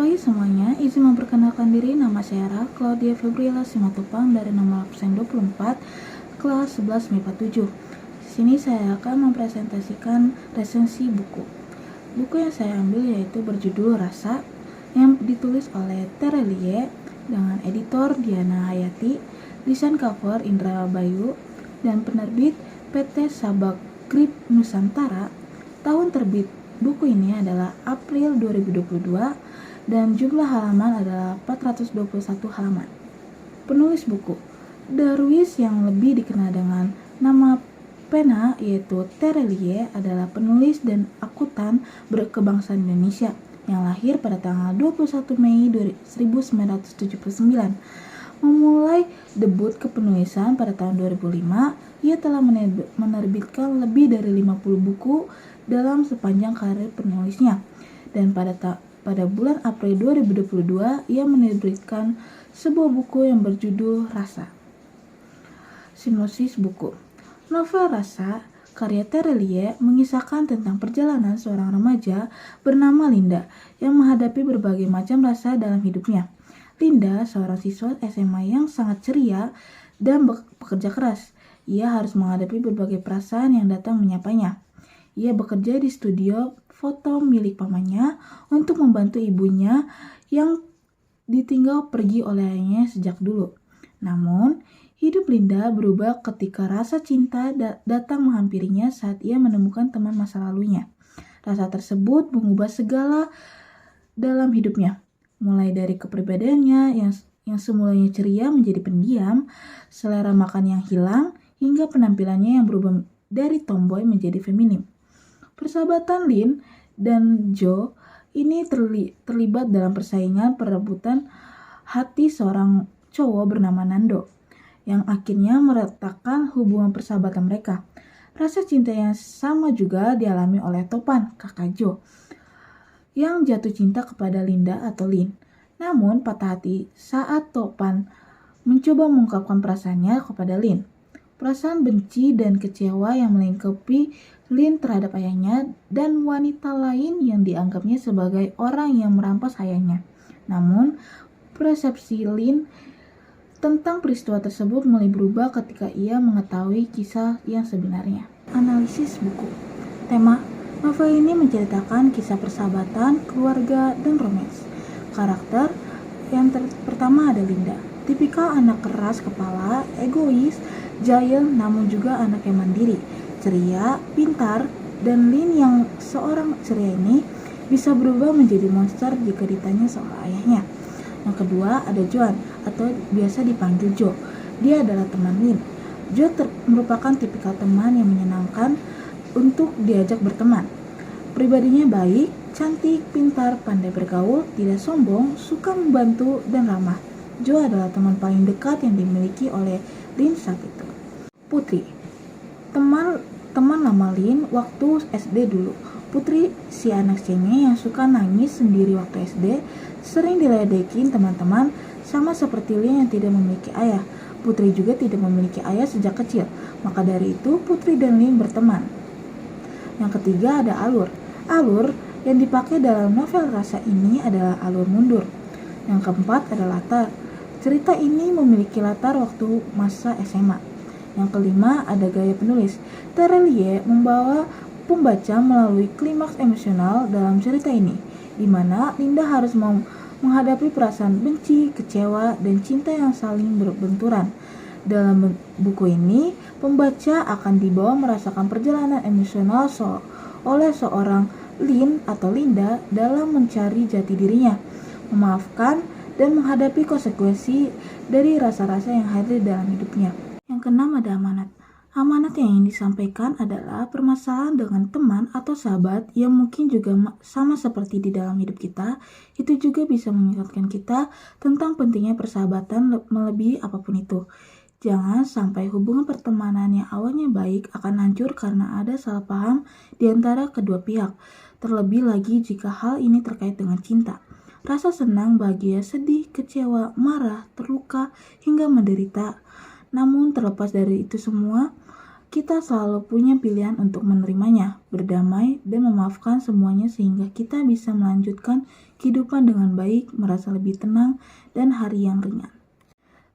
Pagi semuanya, izin memperkenalkan diri, nama saya Claudia Febriela Simatupang dari nomor absen 24, kelas 11 MIPA 7. Di sini saya akan mempresentasikan resensi buku. Buku yang saya ambil yaitu berjudul Rasa, yang ditulis oleh Terelie dengan editor Diana Hayati, desain cover Indra Bayu, dan penerbit PT Sabak Grip Nusantara. Tahun terbit buku ini adalah April 2022 dan jumlah halaman adalah 421 halaman. Penulis buku Darwis yang lebih dikenal dengan nama pena yaitu Terelie adalah penulis dan akuntan berkebangsaan Indonesia yang lahir pada tanggal 21 Mei 1979. Memulai debut kepenulisan pada tahun 2005, ia telah menerbitkan lebih dari 50 buku dalam sepanjang karir penulisnya. Dan pada bulan April 2022, ia menerbitkan sebuah buku yang berjudul Rasa. Sinopsis buku. Novel Rasa, karya Terelie, mengisahkan tentang perjalanan seorang remaja bernama Linda yang menghadapi berbagai macam rasa dalam hidupnya. Linda, seorang siswa SMA yang sangat ceria dan bekerja keras. Ia harus menghadapi berbagai perasaan yang datang menyapanya. Ia bekerja di studio foto milik pamannya untuk membantu ibunya yang ditinggal pergi oleh ayahnya sejak dulu. Namun, hidup Linda berubah ketika rasa cinta datang menghampirinya saat ia menemukan teman masa lalunya. Rasa tersebut mengubah segala dalam hidupnya, mulai dari kepribadiannya yang semulanya ceria menjadi pendiam, selera makan yang hilang, hingga penampilannya yang berubah dari tomboy menjadi feminim. Persahabatan Lin dan Jo ini terlibat dalam persaingan perebutan hati seorang cowok bernama Nando, yang akhirnya meretakkan hubungan persahabatan mereka. Rasa cinta yang sama juga dialami oleh Topan, kakak Jo, yang jatuh cinta kepada Linda atau Lin. Namun patah hati saat Topan mencoba mengungkapkan perasaannya kepada Lin. Perasaan benci dan kecewa yang melingkupi Lin terhadap ayahnya dan wanita lain yang dianggapnya sebagai orang yang merampas ayahnya. Namun, persepsi Lin tentang peristiwa tersebut mulai berubah ketika ia mengetahui kisah yang sebenarnya. Analisis buku. Tema novel ini menceritakan kisah persahabatan, keluarga, dan romans. Karakter yang pertama ada Linda, tipikal anak keras kepala, egois, jahil namun juga anak yang mandiri, ceria, pintar, dan Lin yang seorang ceria ini bisa berubah menjadi monster jika ditanya soal ayahnya. Yang kedua ada Joan atau biasa dipanggil Jo. Dia adalah teman Lin. Jo merupakan tipikal teman yang menyenangkan untuk diajak berteman. Pribadinya baik, cantik, pintar, pandai bergaul, tidak sombong, suka membantu, dan ramah. Jo adalah teman paling dekat yang dimiliki oleh Lin saat itu. Putri, teman lama Lin waktu SD dulu. Putri si anak cengeng yang suka nangis sendiri waktu SD, sering diledekin teman-teman, sama seperti Lin yang tidak memiliki ayah. Putri juga tidak memiliki ayah sejak kecil, maka dari itu Putri dan Lin berteman. Yang ketiga ada alur. Alur yang dipakai dalam novel Rasa ini adalah alur mundur. Yang keempat ada latar. Cerita ini memiliki latar waktu masa SMA. Yang kelima ada gaya penulis. Terelie membawa pembaca melalui klimaks emosional dalam cerita ini, di mana Linda harus menghadapi perasaan benci, kecewa, dan cinta yang saling berbenturan. Dalam buku ini, pembaca akan dibawa merasakan perjalanan emosional oleh seorang Lin atau Linda dalam mencari jati dirinya, memaafkan, dan menghadapi konsekuensi dari rasa-rasa yang hadir dalam hidupnya. Yang keenam ada amanat. Amanat yang ingin disampaikan adalah permasalahan dengan teman atau sahabat yang mungkin juga sama seperti di dalam hidup kita. Itu juga bisa mengingatkan kita tentang pentingnya persahabatan melebihi apapun itu. Jangan sampai hubungan pertemanan yang awalnya baik akan hancur karena ada salah paham di antara kedua pihak. Terlebih lagi jika hal ini terkait dengan cinta. Rasa senang, bahagia, sedih, kecewa, marah, terluka, hingga menderita. Namun terlepas dari itu semua, kita selalu punya pilihan untuk menerimanya, berdamai, dan memaafkan semuanya sehingga kita bisa melanjutkan kehidupan dengan baik, merasa lebih tenang, dan hari yang ringan.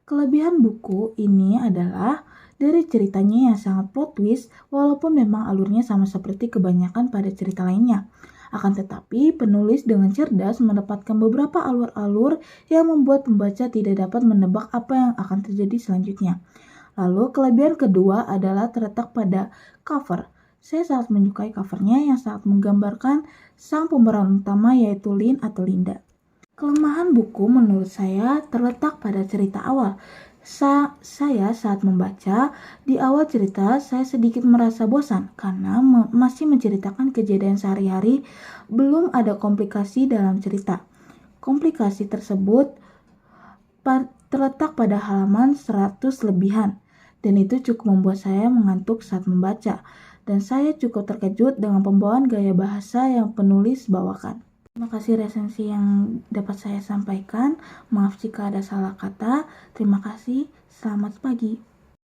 Kelebihan buku ini adalah dari ceritanya yang sangat plot twist, walaupun memang alurnya sama seperti kebanyakan pada cerita lainnya. Akan tetapi, penulis dengan cerdas mendapatkan beberapa alur-alur yang membuat pembaca tidak dapat menebak apa yang akan terjadi selanjutnya. Lalu, kelebihan kedua adalah terletak pada cover. Saya sangat menyukai covernya yang sangat menggambarkan sang pemeran utama yaitu Lynn atau Linda. Kelemahan buku menurut saya terletak pada cerita awal. Saya saat membaca, di awal cerita saya sedikit merasa bosan karena masih menceritakan kejadian sehari-hari, belum ada komplikasi dalam cerita. Komplikasi tersebut terletak pada halaman 100 lebihan, dan itu cukup membuat saya mengantuk saat membaca, dan saya cukup terkejut dengan pembawaan gaya bahasa yang penulis bawakan. Terima kasih resensi yang dapat saya sampaikan. Maaf jika ada salah kata. Terima kasih. Selamat pagi.